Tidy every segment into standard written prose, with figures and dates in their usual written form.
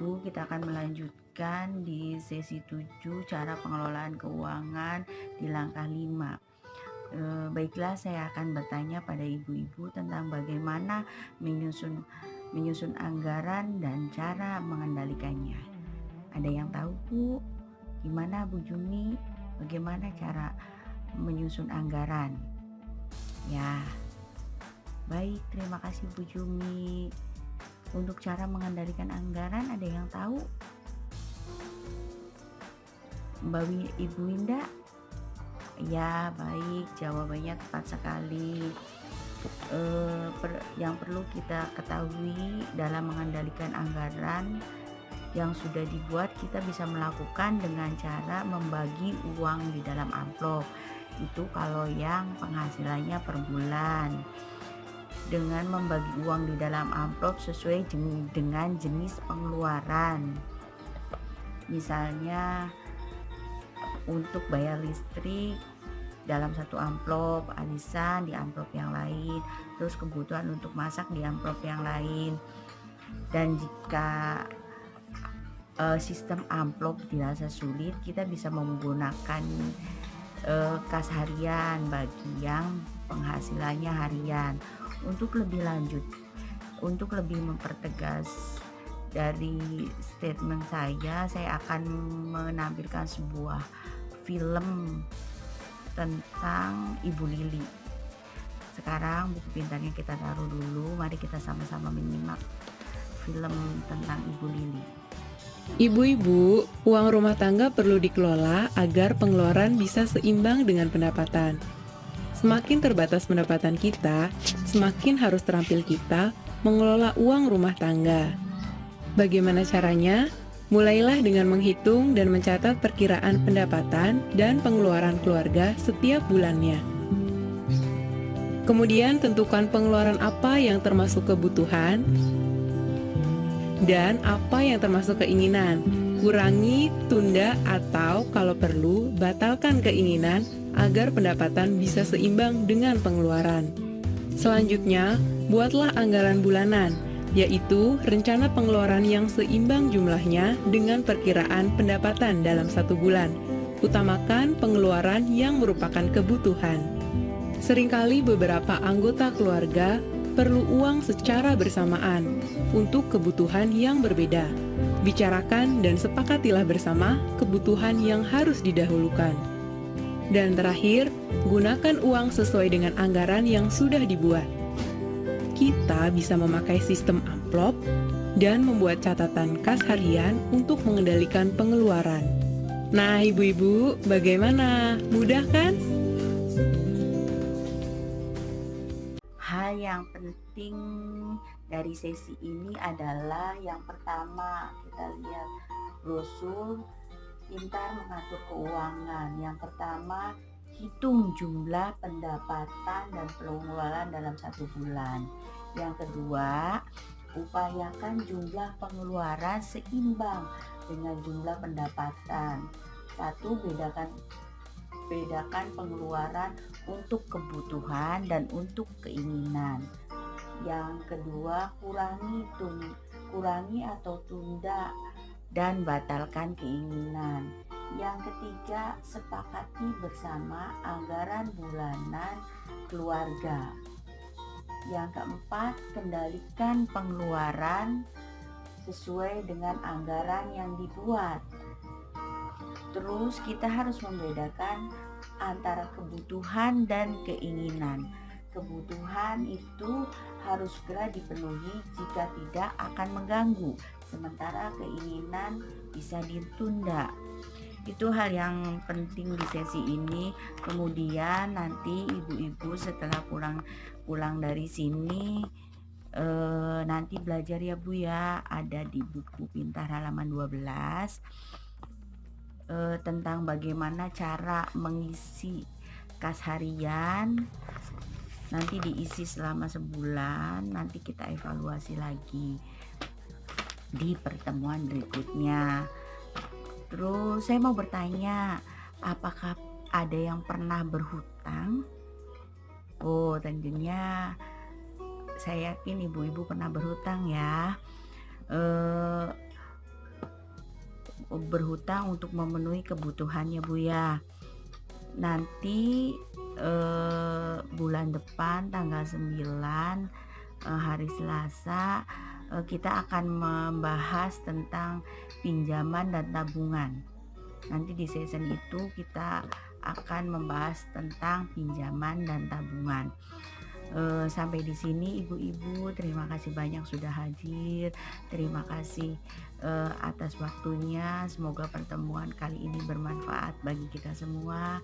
ibu-ibu, kita akan melanjutkan di sesi 7 cara pengelolaan keuangan di langkah 5. Baiklah, saya akan bertanya pada ibu-ibu tentang bagaimana menyusun anggaran dan cara mengendalikannya. Ada yang tahu, Bu? Gimana Bu Jumi? Bagaimana cara menyusun anggaran? Ya, baik, terima kasih Bu Jumi. Untuk cara mengendalikan anggaran, ada yang tahu? Ibu Winda? Ya, baik, jawabannya tepat sekali. Yang perlu kita ketahui dalam mengendalikan anggaran yang sudah dibuat, kita bisa melakukan dengan cara membagi uang di dalam amplop. Itu kalau yang penghasilannya per bulan. Dengan membagi uang di dalam amplop sesuai dengan jenis pengeluaran. Misalnya untuk bayar listrik dalam satu amplop, arisan di amplop yang lain, terus kebutuhan untuk masak di amplop yang lain. Dan jika sistem amplop dirasa sulit, kita bisa menggunakan kas harian bagi yang penghasilannya harian. Untuk lebih lanjut, untuk lebih mempertegas dari statement saya akan menampilkan sebuah film tentang Ibu Lili. Sekarang buku pintarnya kita taruh dulu, mari kita sama-sama menyimak film tentang Ibu Lili. Ibu-ibu, uang rumah tangga perlu dikelola agar pengeluaran bisa seimbang dengan pendapatan. Semakin terbatas pendapatan kita, semakin harus terampil kita mengelola uang rumah tangga. Bagaimana caranya? Mulailah dengan menghitung dan mencatat perkiraan pendapatan dan pengeluaran keluarga setiap bulannya. Kemudian tentukan pengeluaran apa yang termasuk kebutuhan dan apa yang termasuk keinginan. Kurangi, tunda, atau kalau perlu, batalkan keinginan agar pendapatan bisa seimbang dengan pengeluaran. Selanjutnya, buatlah anggaran bulanan, yaitu rencana pengeluaran yang seimbang jumlahnya dengan perkiraan pendapatan dalam satu bulan. Utamakan pengeluaran yang merupakan kebutuhan. Seringkali beberapa anggota keluarga perlu uang secara bersamaan untuk kebutuhan yang berbeda. Bicarakan dan sepakatilah bersama kebutuhan yang harus didahulukan. Dan terakhir, gunakan uang sesuai dengan anggaran yang sudah dibuat. Kita bisa memakai sistem amplop dan membuat catatan kas harian untuk mengendalikan pengeluaran. Nah, ibu-ibu, bagaimana? Mudah kan? Hal yang penting dari sesi ini adalah yang pertama, kita lihat brosur Pintar Mengatur Keuangan. Yang pertama, hitung jumlah pendapatan dan pengeluaran dalam satu bulan. Yang kedua, upayakan jumlah pengeluaran seimbang dengan jumlah pendapatan. Satu, bedakan pengeluaran untuk kebutuhan dan untuk keinginan. Yang kedua, kurangi atau tunda dan batalkan keinginan. Yang ketiga, sepakati bersama anggaran bulanan keluarga. Yang keempat, kendalikan pengeluaran sesuai dengan anggaran yang dibuat. Terus kita harus membedakan antara kebutuhan dan keinginan. Kebutuhan itu harus segera dipenuhi, jika tidak akan mengganggu, sementara keinginan bisa ditunda. Itu hal yang penting di sesi ini. Kemudian nanti ibu-ibu setelah pulang dari sini nanti belajar ya Bu ya, ada di buku pintar halaman 12 tentang bagaimana cara mengisi kas harian. Nanti diisi selama sebulan, nanti kita evaluasi lagi di pertemuan berikutnya. Terus saya mau bertanya, apakah ada yang pernah berhutang? Oh, tentunya saya yakin ibu-ibu pernah berhutang ya. berhutang untuk memenuhi kebutuhannya Bu ya. Nanti bulan depan tanggal 9 hari Selasa kita akan membahas tentang pinjaman dan tabungan. Nanti di season itu kita akan membahas tentang pinjaman dan tabungan. Sampai di sini ibu-ibu, terima kasih banyak sudah hadir. Terima kasih atas waktunya. Semoga pertemuan kali ini bermanfaat bagi kita semua.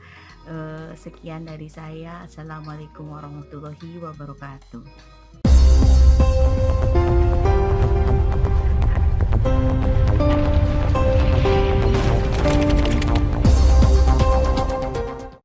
Sekian dari saya. Assalamualaikum warahmatullahi wabarakatuh.